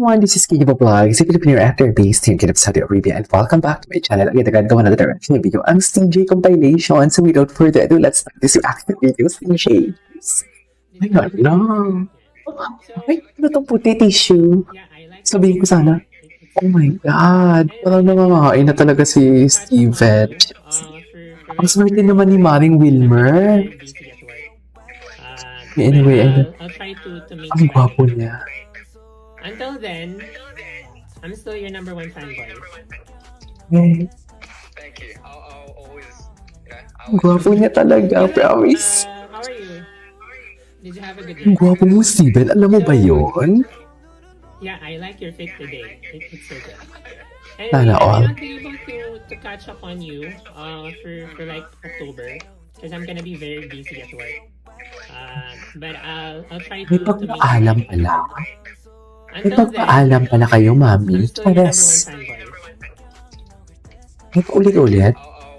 everyone, this is Kikibo Vlogs, a Filipino actor based here in Saudi Arabia, and welcome back to my channel. Again, nagagawa na direction video ang CJ compilation. So without further ado, let's start this reaction video, CJ. Ayun lang. Ay, ano itong puti tissue? Sabihin ko sana, oh my God, parang namamahain na talaga si Steven. Ang swerte naman ni Maring Wilmer. Anyway, I'll try to make ang gwapo niya. Until then, I'm still your number one fanboy. Okay. Thank you. I'll always, Ang gwapo niya talaga, promise. How are you? Did you have a good Ang day? gwapo mo, Steven. Alam mo ba yun? Yeah, I like your fit today. It's so good. Sana Anyway, all. I'm not able to catch up on you for like October because I'm gonna be very busy at work. But I'll try May to make pagpaalam pala. May Until then, pagpaalam pala kayo, Mami. I'm still your number one Chares. fanboy. May paulit-ulit.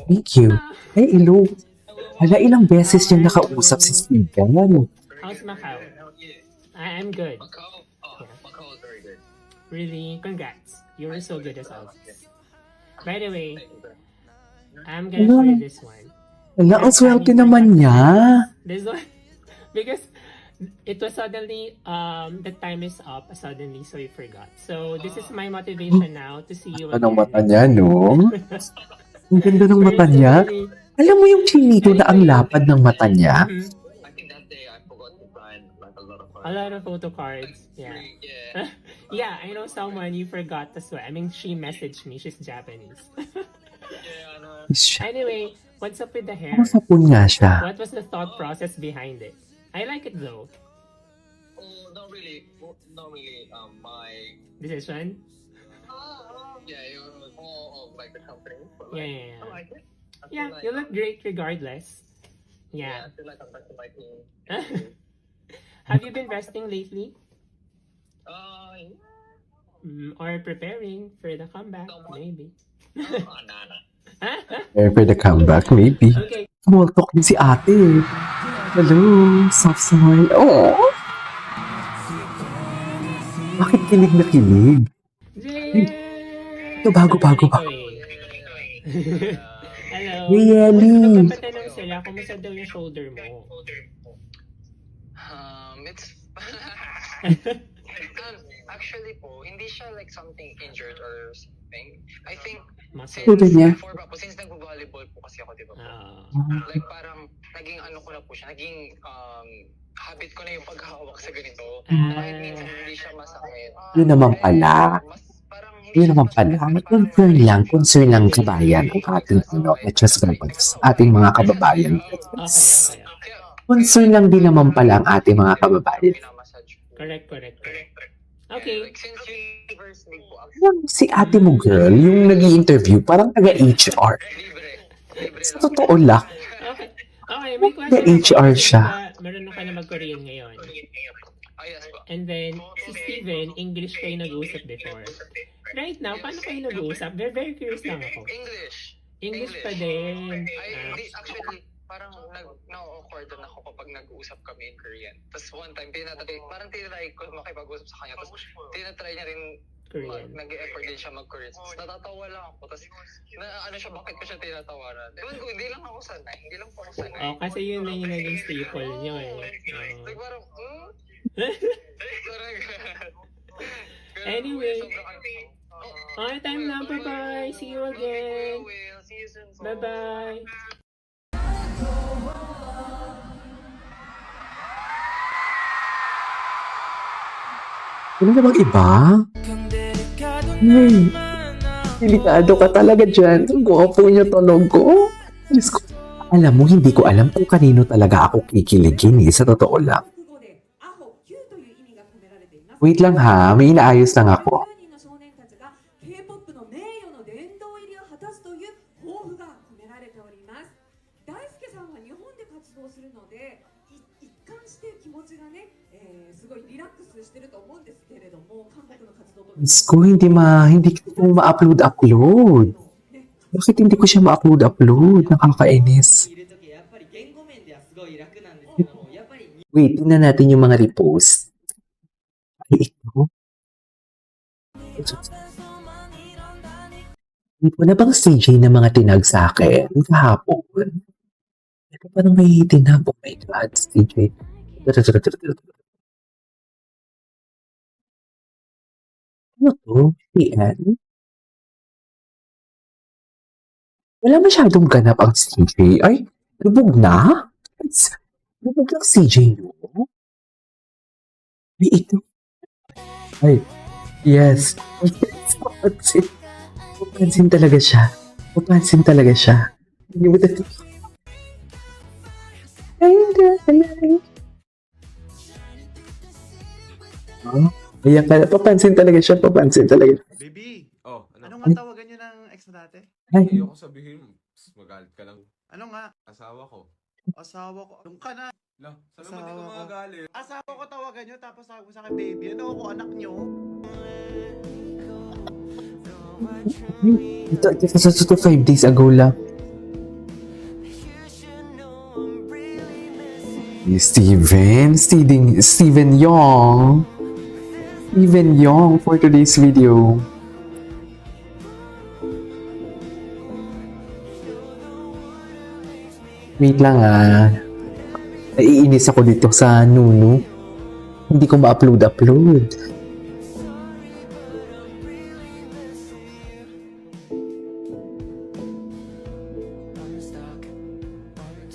Thank you. Ay, ilo. Hala, ilang beses niya nakausap si Steven. How's Macau? I'm good. Macau is very good. Really, congrats. You were so good as always. By the way, I'm gonna Hello. play this one. Hala, ang swerte naman niya. This one, because it was suddenly, the time is up suddenly, so I forgot. So this is my motivation now to see you Anong again. mata niya, no? Ang ganda ng mata niya. Alam mo yung chinito na ang lapad ng mata niya? Mhm. I think that day I forgot to find like a lot of A lot of photo cards. Yeah. Yeah. Yeah, I know someone you forgot as well. I mean, she messaged me. She's Japanese. Yeah, I know. Siya. Anyway, what's up with the hair? Ano sa pun nga siya? What was the thought process behind it? I like it though. Oh, not really. Not really. My Decision? yeah, it was more of like the company. But, Yeah, like, yeah, I yeah. like it. I feel Yeah, like, you look great regardless. Yeah, Yeah. I feel like I'm back to my team. Have you been resting lately? Yeah. Or preparing for the comeback? Somewhat. Maybe. Nah. There for the comeback, maybe. Okay. Small talk din si ate. Hello, soft smile. Oh! Bakit kilig na kilig? Ito, bago ba? Hello. Really? Nagpapatanong sila, kumusta daw yung shoulder mo? It's actually po, hindi siya like something injured or something. I think Muscle. since Ito niya. before pa po, since nag-volleyball po kasi ako, di ba po? Ah. Like parang naging ano ko na po siya, naging habit ko na yung paghahawak sa ganito. Kahit minsan hindi siya masakit. Yun naman pala. Mas parang hindi Yun siya naman masakit, pala. parang- Concern lang kabayan ang ating just ating mga kababayan. Okay. Concern lang din naman pala ang ating mga kababayan. Pinamassage po. Correct. Yeah, Okay. like since Universe League po, Yung si ate mo girl, yung nag-i-interview, parang taga-HR. libre Sa lang. totoo lang. Okay, may question. HR ako. siya. Marunong ka na mag-Korean ngayon. Yes po. And then, si Steven, English kayo nag-uusap before. Right now, paano kayo nag-uusap? Very curious lang ako. English pa din. Hindi, actually, parang na-awkward ako kapag nag-uusap kami in Korean. Tapos one time, parang tinatry ko makipag-usap sa kanya. Tapos tinatry niya rin, Korean. nag-e-effort din siya mag-Korean. Tapos natatawa lang ako. Tapos, ano siya, bakit ko siya tinatawaran? Ewan ko, hindi lang ako sanay. Hindi lang po ako sanay. Oh, kasi yun na yung naging staple niyo eh. Like parang, Parang, Anyway. sobrang Okay, time na. Bye-bye. See you again. See you soon. Bye-bye. Ano na bang iba? Hey, delikado ka talaga dyan. Ang gwapo niya talaga. Diyos ko. Alam mo, hindi ko alam kung kanino talaga ako kikiligin sa totoo lang. Wait lang ha, may inaayos lang ako. Diyos ko, hindi ko ma-upload. Bakit hindi ko siya ma-upload? Nakakainis. Wait, tingnan natin yung mga repost. Ay, ito. Hindi po na bang CJ na mga tinag sa akin kahapon? Ito parang may tinag. Oh my God, CJ. Ano to? PN? Wala masyadong ganap ang CJ. Ay, lubog na? Lubog ng CJ, no? Ay, ito. Ay, yes. Papansin. Papansin talaga siya. Papansin talaga siya. Hindi mo talaga. Oh, ayan ka. Papansin talaga siya. Papansin talaga. Baby, Oh, ano? anong nga tawagan niyo ng ex mo dati? Ay, Ayoko sabihin, magalit ka lang. Ano nga? Asawa ko. Asawa ko. Doon ka na. Lah, saan naman di Asawa ka ko. magagalit? Asawa ko tawagan niyo tapos sabi mo sa akin, baby, ano ako anak niyo? ito 5 days ago lang. Steven Yong. Steven Yong for today's video. Wait lang ah. Naiinis ako dito sa Nunu. Hindi ko ma-upload.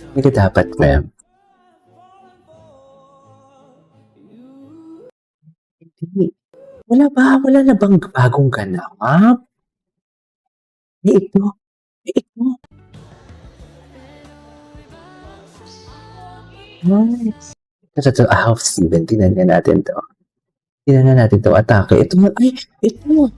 Hindi ka dapat, ma'am. Hindi. Wala ba? Wala na bang bagong ganap? Ito. Ito. Nice. Ito, half Steven. Tingnan nga natin to. Tingnan nga natin to. Atake. Ito. Ay, ito.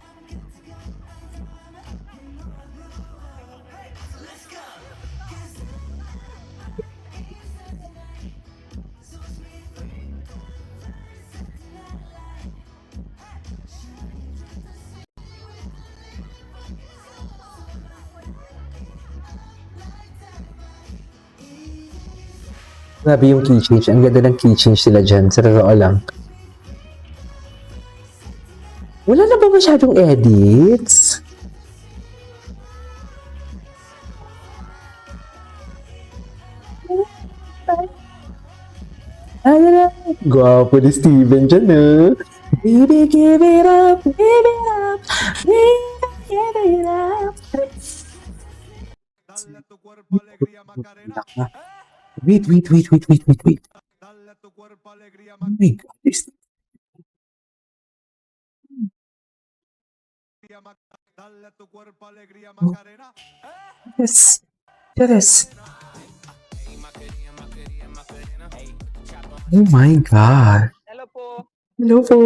Grabe yung key change. Ang ganda ng key change sila dyan. Sa totoo lang. Wala na ba masyadong edits? Gwapo ni Steven dyan, no? Baby, give it up, give it up, baby, give it up. Dale tu cuerpo alegría Macarena. Wait. Dale tu cuerpo alegría Oh my God. Dale tu cuerpo alegría Macarena. Yes. Yes. Oh my God. Hello po. Hello po.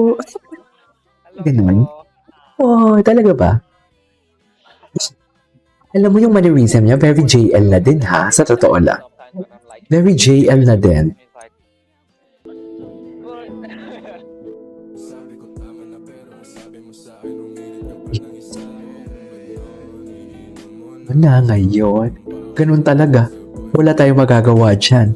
Hello Ganun? po. Oh, talaga ba? Alam mo yung mannerism niya, very JL na din ha, sa totoo lang. Very JL na din. Wala ngayon. Ganun talaga. Wala tayong magagawa dyan.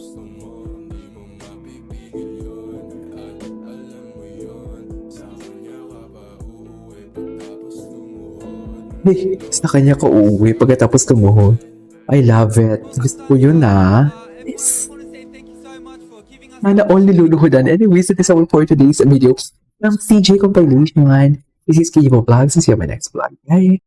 Eh, sa kanya ko uuwi pagkatapos tumuhod. I love it. Gusto ko yun Yes. Sana all niluluhudan. Anyways, that is all for today's video. From CJ Compilation. This is Kibo Vlogs. See you on my next vlog. Bye!